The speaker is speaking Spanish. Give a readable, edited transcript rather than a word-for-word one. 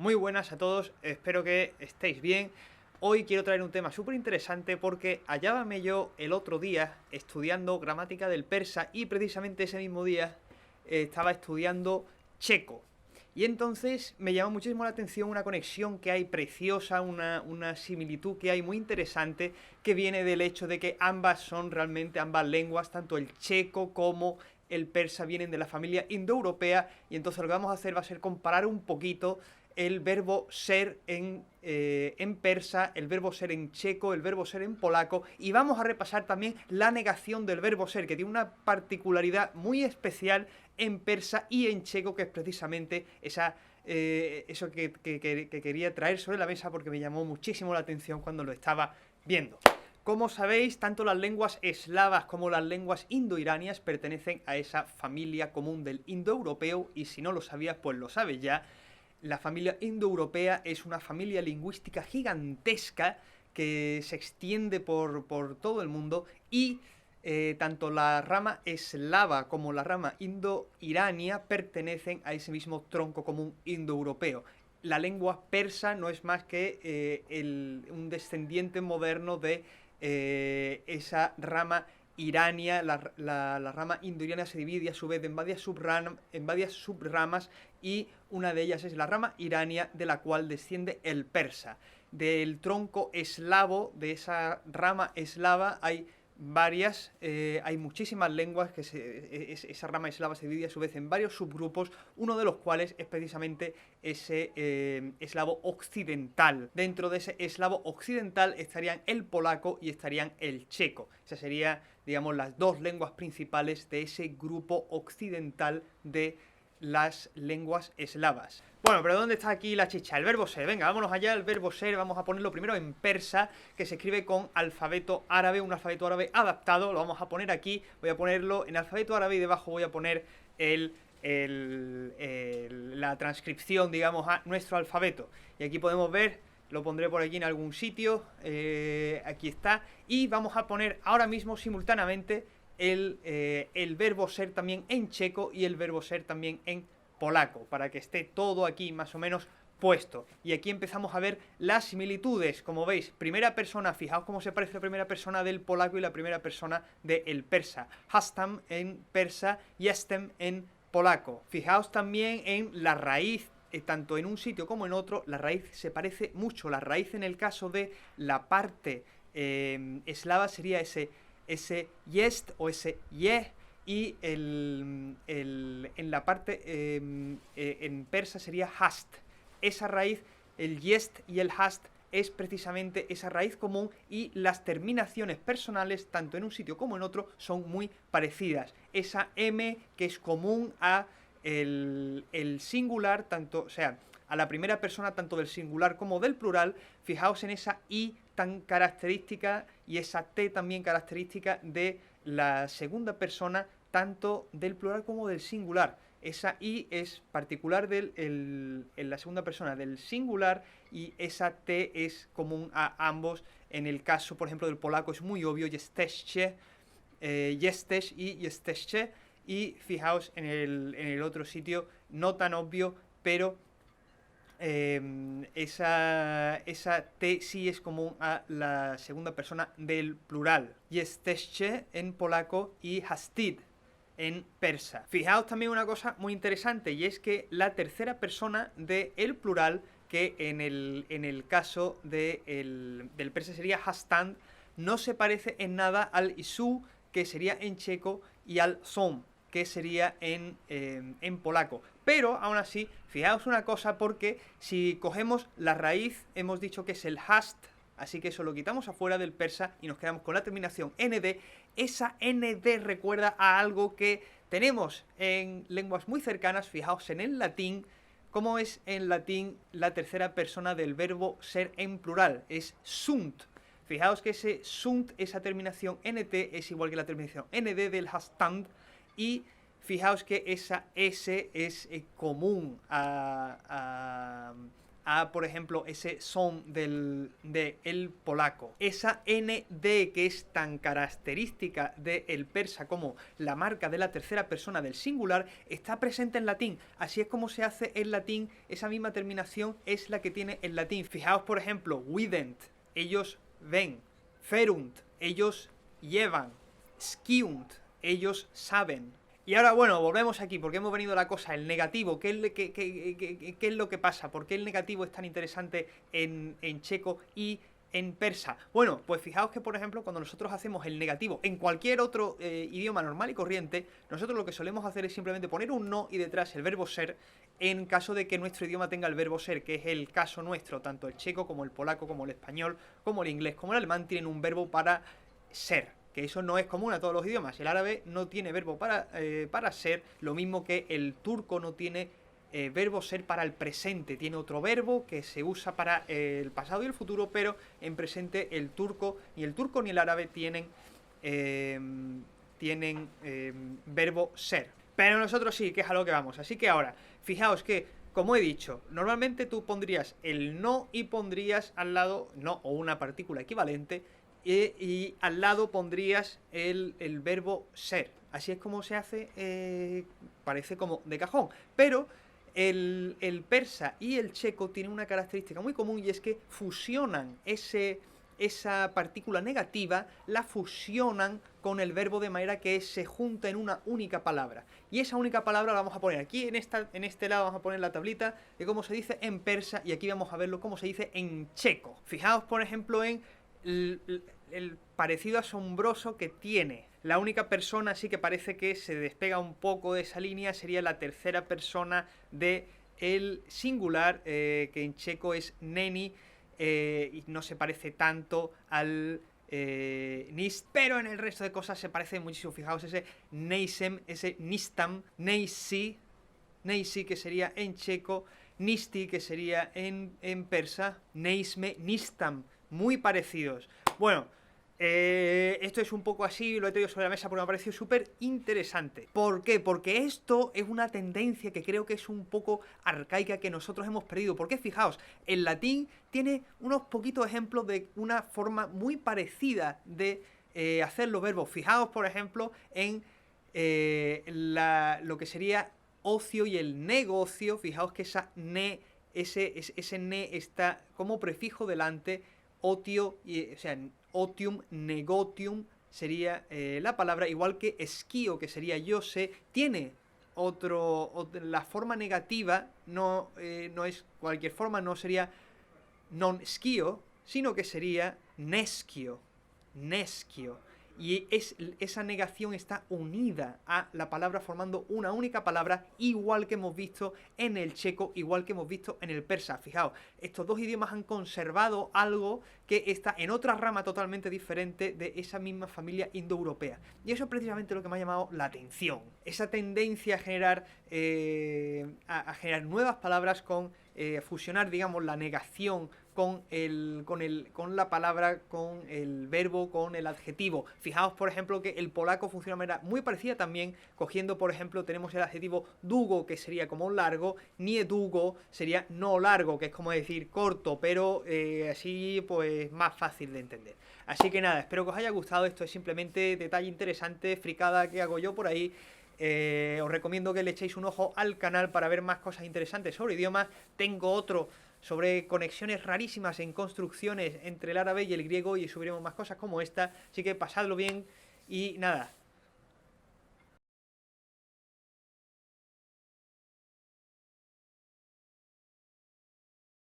Muy buenas a todos, espero que estéis bien. Hoy quiero traer un tema súper interesante porque hallábame yo el otro día estudiando gramática del persa y precisamente ese mismo día estaba estudiando checo. Y entonces me llamó muchísimo la atención una conexión que hay preciosa, una similitud que hay muy interesante, que viene del hecho de que ambas son realmente, ambas lenguas, tanto el checo como el persa, vienen de la familia indoeuropea, y entonces lo que vamos a hacer va a ser comparar un poquito el verbo ser en persa, el verbo ser en checo, el verbo ser en polaco, y vamos a repasar también la negación del verbo ser, que tiene una particularidad muy especial en persa y en checo, que es precisamente eso que quería traer sobre la mesa porque me llamó muchísimo la atención cuando lo estaba viendo. Como sabéis, tanto las lenguas eslavas como las lenguas indoiranias pertenecen a esa familia común del indoeuropeo, y si no lo sabías, pues lo sabes ya. La familia indoeuropea es una familia lingüística gigantesca que se extiende por todo el mundo, y tanto la rama eslava como la rama indo-irania pertenecen a ese mismo tronco común indoeuropeo. La lengua persa no es más que un descendiente moderno de esa rama irania. La rama indoirania se divide a su vez en varias subramas, y una de ellas es la rama irania, de la cual desciende el persa. Del tronco eslavo, de esa rama eslava, hay muchísimas lenguas esa rama eslava se divide a su vez en varios subgrupos, uno de los cuales es precisamente ese eslavo occidental. Dentro de ese eslavo occidental estarían el polaco y estarían el checo. Esas serían, digamos, las dos lenguas principales de ese grupo occidental de las lenguas eslavas. Bueno, pero ¿dónde está aquí la chicha? El verbo ser. Venga, vámonos allá. El verbo ser vamos a ponerlo primero en persa, que se escribe con alfabeto árabe, un alfabeto árabe adaptado. Lo vamos a poner aquí. Voy a ponerlo en alfabeto árabe y debajo voy a poner la transcripción, digamos, a nuestro alfabeto. Y aquí podemos ver, lo pondré por aquí en algún sitio. Aquí está. Y vamos a poner ahora mismo simultáneamente el verbo ser también en checo y el verbo ser también en polaco, para que esté todo aquí más o menos puesto. Y aquí empezamos a ver las similitudes. Como veis, primera persona, fijaos cómo se parece la primera persona del polaco y la primera persona del persa. Hastam en persa, jestem en polaco. Fijaos también en la raíz, tanto en un sitio como en otro, la raíz se parece mucho. La raíz en el caso de la parte eslava sería ese jest o ese ye, y en la parte en persa sería hast. Esa raíz, el jest y el hast, es precisamente esa raíz común, y las terminaciones personales, tanto en un sitio como en otro, son muy parecidas. Esa m que es común a el singular, tanto, o sea, a la primera persona tanto del singular como del plural. Fijaos en esa i tan característica y esa t también característica de la segunda persona, tanto del plural como del singular. Esa i es particular en la segunda persona del singular, y esa t es común a ambos. En el caso, por ejemplo, del polaco es muy obvio, jesteście, jesteś y jesteście, y fijaos en el otro sitio, no tan obvio, pero esa T sí es común a la segunda persona del plural. Jesteście en polaco y hastid en persa. Fijaos también una cosa muy interesante, y es que la tercera persona del plural, que en el caso del persa sería hastand, no se parece en nada al isu, que sería en checo, y al som, que sería en polaco. Pero, aún así, fijaos una cosa, porque si cogemos la raíz, hemos dicho que es el hast, así que eso lo quitamos afuera del persa y nos quedamos con la terminación nd. Esa nd recuerda a algo que tenemos en lenguas muy cercanas. Fijaos en el latín, cómo es en latín la tercera persona del verbo ser en plural, es sunt. Fijaos que ese sunt, esa terminación nt, es igual que la terminación nd del hastand, y fijaos que esa S es común a a, por ejemplo, ese son de el polaco. Esa ND que es tan característica del persa como la marca de la tercera persona del singular está presente en latín. Así es como se hace en latín, esa misma terminación es la que tiene el latín. Fijaos, por ejemplo, vident, ellos ven, ferunt, ellos llevan, sciunt, ellos saben. Y ahora, bueno, volvemos aquí, porque hemos venido a la cosa, el negativo. ¿Qué es lo que pasa? ¿Por qué el negativo es tan interesante en checo y en persa? Bueno, pues fijaos que, por ejemplo, cuando nosotros hacemos el negativo en cualquier otro idioma normal y corriente, nosotros lo que solemos hacer es simplemente poner un no y detrás el verbo ser, en caso de que nuestro idioma tenga el verbo ser, que es el caso nuestro. Tanto el checo como el polaco, como el español, como el inglés, como el alemán tienen un verbo para ser, que eso no es común a todos los idiomas. El árabe no tiene verbo para ser, lo mismo que el turco no tiene verbo ser para el presente. Tiene otro verbo que se usa para el pasado y el futuro, pero en presente el turco, ni el árabe tienen verbo ser. Pero nosotros sí, que es a lo que vamos. Así que ahora, fijaos que, como he dicho, normalmente tú pondrías el no y pondrías al lado no o una partícula equivalente, y al lado pondrías el verbo ser. Así es como se hace, parece como de cajón. Pero el persa y el checo tienen una característica muy común, y es que fusionan esa partícula negativa, la fusionan con el verbo de manera que se junta en una única palabra. Y esa única palabra la vamos a poner aquí en este lado, vamos a poner la tablita de cómo se dice en persa, y aquí vamos a verlo cómo se dice en checo. Fijaos, por ejemplo, en el parecido asombroso que tiene. La única persona así que parece que se despega un poco de esa línea sería la tercera persona de el singular, que en checo es neni, y no se parece tanto al nis, pero en el resto de cosas se parece muchísimo. Fijaos, ese neisem, ese nistam, neisi que sería en checo, nisti que sería en persa, neisme, nistam, muy parecidos. Bueno, esto es un poco así, lo he traído sobre la mesa porque me ha parecido súper interesante. ¿Por qué? Porque esto es una tendencia que creo que es un poco arcaica, que nosotros hemos perdido. Porque fijaos, el latín tiene unos poquitos ejemplos de una forma muy parecida de hacer los verbos. Fijaos, por ejemplo, en lo que sería ocio y el negocio. Fijaos que ese ne está como prefijo delante. Otio, o sea, otium, negotium sería la palabra, igual que esquío, que sería yo sé, tiene la forma negativa, no es cualquier forma, no sería non esquío, sino que sería nesquio. Y esa negación está unida a la palabra formando una única palabra, igual que hemos visto en el checo, igual que hemos visto en el persa. Fijaos, estos dos idiomas han conservado algo que está en otra rama totalmente diferente de esa misma familia indoeuropea. Y eso es precisamente lo que me ha llamado la atención. Esa tendencia a generar nuevas palabras a fusionar, digamos, la negación con la palabra, con el verbo, con el adjetivo. Fijaos, por ejemplo, que el polaco funciona de manera muy parecida también, cogiendo, por ejemplo, tenemos el adjetivo długo, que sería como largo, niedługo sería no largo, que es como decir corto, pero así pues más fácil de entender. Así que nada, espero que os haya gustado. Esto es simplemente detalle interesante, fricada que hago yo por ahí. Os recomiendo que le echéis un ojo al canal para ver más cosas interesantes sobre idiomas. Tengo otro sobre conexiones rarísimas en construcciones entre el árabe y el griego, y subiremos más cosas como esta. Así que pasadlo bien y nada,